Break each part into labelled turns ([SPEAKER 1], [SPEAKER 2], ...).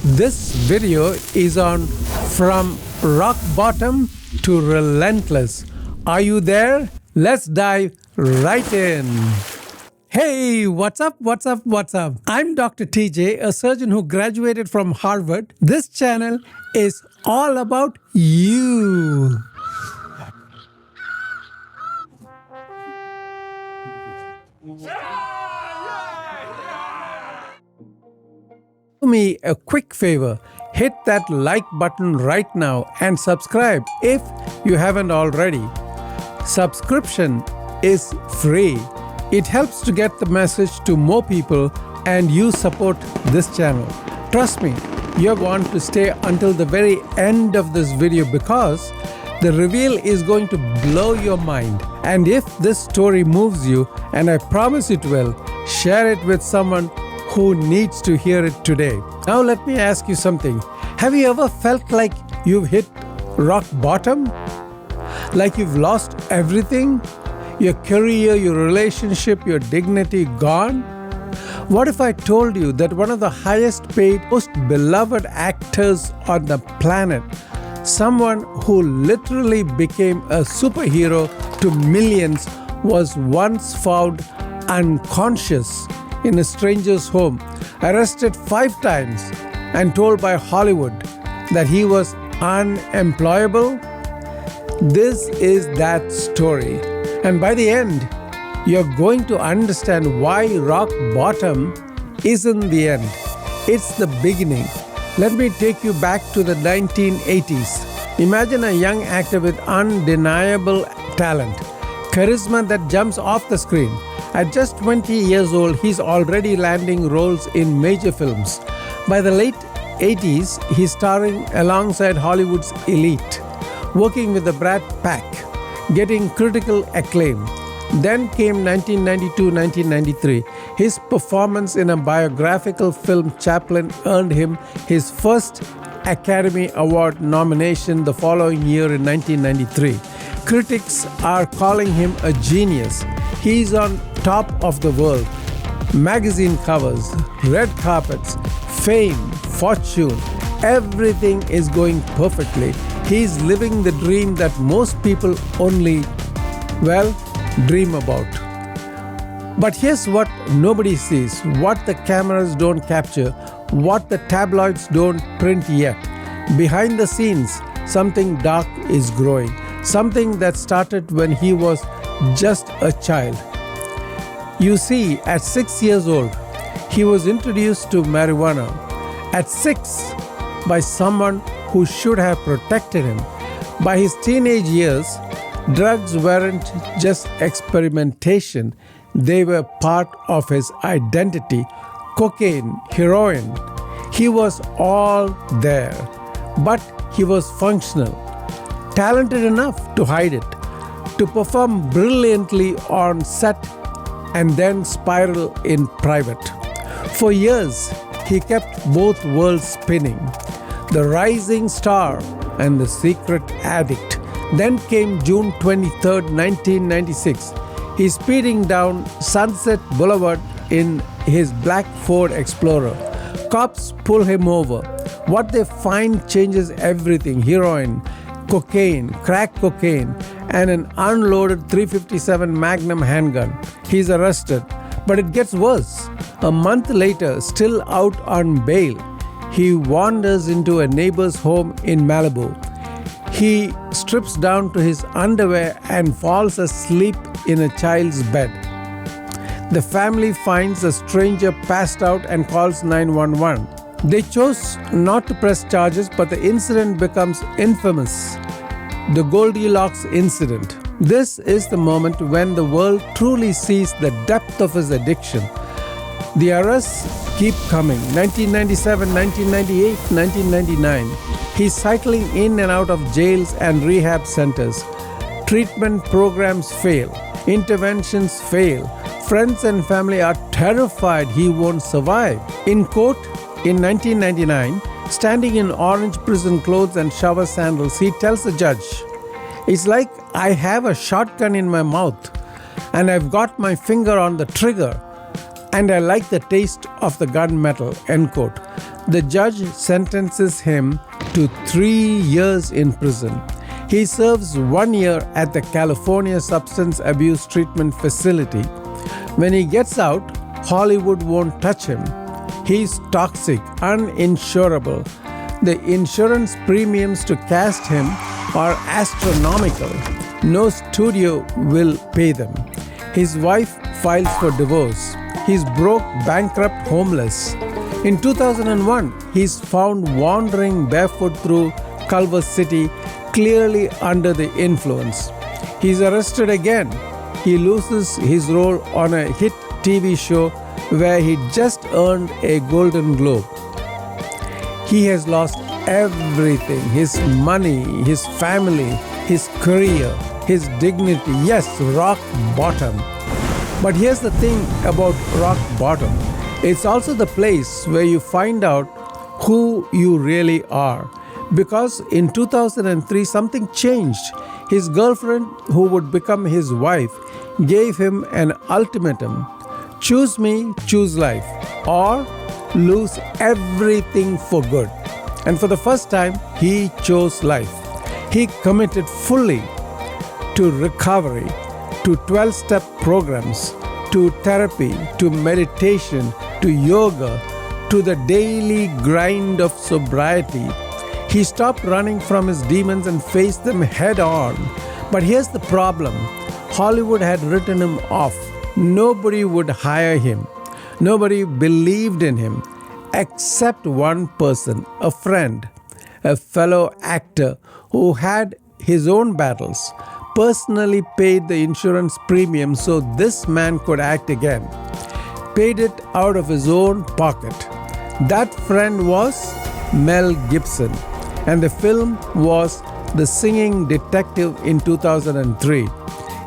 [SPEAKER 1] This video is on From Rock Bottom to Relentless. Are you there? Let's dive right in. Hey, what's up? I'm Dr. TJ, a surgeon who graduated from Harvard. This channel is all about you. Do me a quick favor. Hit that like button right now and subscribe if you haven't already. Subscription is free. It helps to get the message to more people and you support this channel. Trust me, you're going to stay until the very end of this video because the reveal is going to blow your mind. And if this story moves you, and I promise it will, share it with someone who needs to hear it today. Now let me ask you something. Have you ever felt like you've hit rock bottom? Like you've lost everything? Your career, your relationship, your dignity gone? What if I told you that one of the highest paid, most beloved actors on the planet, someone who literally became a superhero to millions, was once found unconscious in a stranger's home, arrested 5 times, and told by Hollywood that he was unemployable? This is that story. And by the end, you're going to understand why rock bottom isn't the end. It's the beginning. Let me take you back to the 1980s. Imagine a young actor with undeniable talent, charisma that jumps off the screen. At just 20 years old, he's already landing roles in major films. By the late 80s, he's starring alongside Hollywood's elite, working with the Brad Pack, getting critical acclaim. Then came 1992-1993. His performance in a biographical film Chaplin earned him his first Academy Award nomination the following year in 1993. Critics are calling him a genius. He's on top of the world. Magazine covers, red carpets, fame, fortune, everything is going perfectly. He's living the dream that most people only, dream about. But here's what nobody sees, what the cameras don't capture, what the tabloids don't print yet. Behind the scenes, something dark is growing. Something that started when he was just a child. You see, at 6 years old, he was introduced to marijuana. At 6, by someone who should have protected him. By his teenage years, drugs weren't just experimentation, they were part of his identity. Cocaine, heroin, he was all there. But he was functional, talented enough to hide it, to perform brilliantly on set and then spiral in private. For years, he kept both worlds spinning, the rising star and the secret addict. Then came June 23rd, 1996. He's speeding down Sunset Boulevard in his black Ford Explorer. Cops pull him over. What they find changes everything: heroin, cocaine, crack cocaine, and an unloaded .357 Magnum handgun. He's arrested. But it gets worse. A month later, still out on bail, he wanders into a neighbor's home in Malibu. He strips down to his underwear and falls asleep in a child's bed. The family finds a stranger passed out and calls 911. They chose not to press charges, but the incident becomes infamous. The Goldilocks incident. This is the moment when the world truly sees the depth of his addiction. The arrests keep coming. 1997, 1998, 1999. He's cycling in and out of jails and rehab centers. Treatment programs fail. Interventions fail. Friends and family are terrified he won't survive. In court, in 1999, standing in orange prison clothes and shower sandals, he tells the judge, "It's like I have a shotgun in my mouth and I've got my finger on the trigger. And I like the taste of the gunmetal, end quote. The judge sentences him to 3 years in prison. He serves 1 year at the California Substance Abuse Treatment Facility. When he gets out, Hollywood won't touch him. He's toxic, uninsurable. The insurance premiums to cast him are astronomical. No studio will pay them. His wife files for divorce. He's broke, bankrupt, homeless. In 2001, he's found wandering barefoot through Culver City, clearly under the influence. He's arrested again. He loses his role on a hit TV show where he just earned a Golden Globe. He has lost everything: his money, his family, his career, his dignity. Yes, rock bottom. But here's the thing about rock bottom. It's also the place where you find out who you really are. Because in 2003, something changed. His girlfriend, who would become his wife, gave him an ultimatum: choose me, choose life, or lose everything for good. And for the first time, he chose life. He committed fully to recovery, to 12-step programs, to therapy, to meditation, to yoga, to the daily grind of sobriety. He stopped running from his demons and faced them head on. But here's the problem. Hollywood had written him off. Nobody would hire him. Nobody believed in him, except one person, a friend, a fellow actor who had his own battles, personally paid the insurance premium so this man could act again, paid it out of his own pocket. That friend was Mel Gibson, and the film was The Singing Detective in 2003.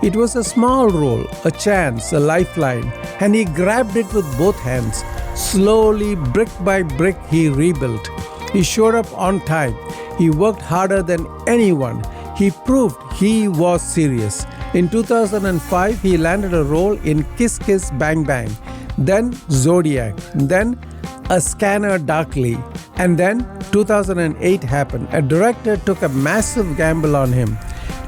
[SPEAKER 1] It was a small role, a chance, a lifeline, and he grabbed it with both hands. Slowly, brick by brick, he rebuilt. He showed up on time. He worked harder than anyone. He proved he was serious. In 2005, he landed a role in Kiss Kiss Bang Bang, then Zodiac, then A Scanner Darkly, and then 2008 happened. A director took a massive gamble on him,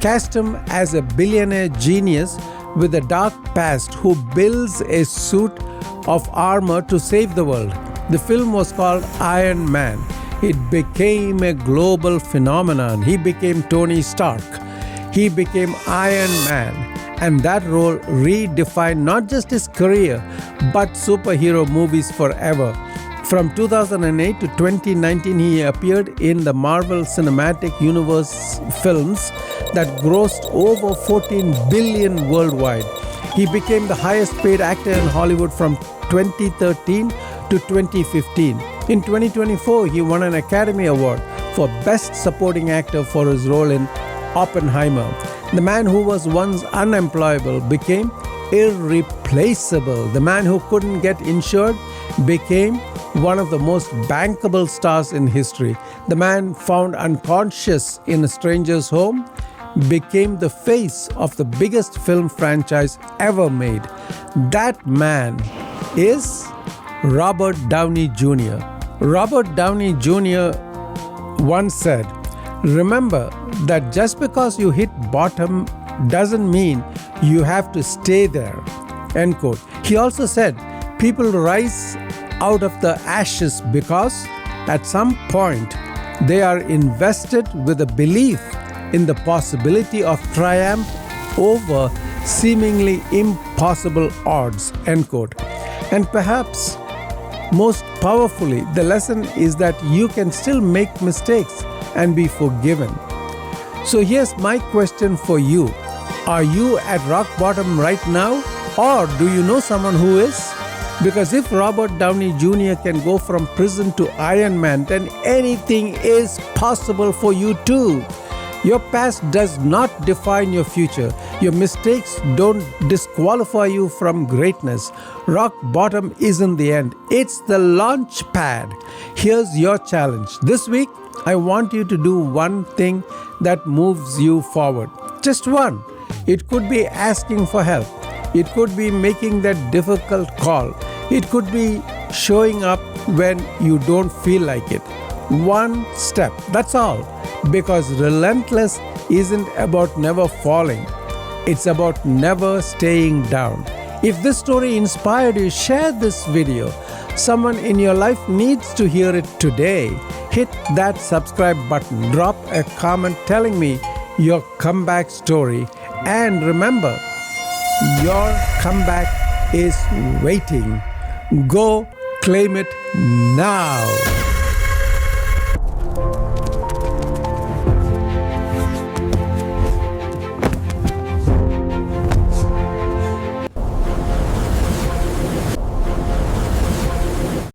[SPEAKER 1] cast him as a billionaire genius with a dark past who builds a suit of armor to save the world. The film was called Iron Man. It became a global phenomenon. He became Tony Stark. He became Iron Man. And that role redefined not just his career, but superhero movies forever. From 2008 to 2019, he appeared in the Marvel Cinematic Universe films that grossed over $14 billion worldwide. He became the highest paid actor in Hollywood from 2013 to 2015. In 2024, he won an Academy Award for Best Supporting Actor for his role in Oppenheimer. The man who was once unemployable became irreplaceable. The man who couldn't get insured became one of the most bankable stars in history. The man found unconscious in a stranger's home became the face of the biggest film franchise ever made. That man is Robert Downey Jr. Robert Downey Jr. once said, "Remember that just because you hit bottom doesn't mean you have to stay there." End quote. He also said, people rise out of the ashes because at some point they are invested with a belief in the possibility of triumph over seemingly impossible odds. End quote. And perhaps most powerfully, the lesson is that you can still make mistakes and be forgiven. So here's my question for you. Are you at rock bottom right now? Or do you know someone who is? Because if Robert Downey Jr. can go from prison to Iron Man, then anything is possible for you too. Your past does not define your future. Your mistakes don't disqualify you from greatness. Rock bottom isn't the end. It's the launch pad. Here's your challenge. This week, I want you to do one thing that moves you forward. Just one. It could be asking for help. It could be making that difficult call. It could be showing up when you don't feel like it. One step, that's all. Because Relentless isn't about never falling, it's about never staying down. If this story inspired you, share this video. Someone in your life needs to hear it today. Hit that subscribe button, drop a comment telling me your comeback story, and remember, your comeback is waiting. Go claim it now.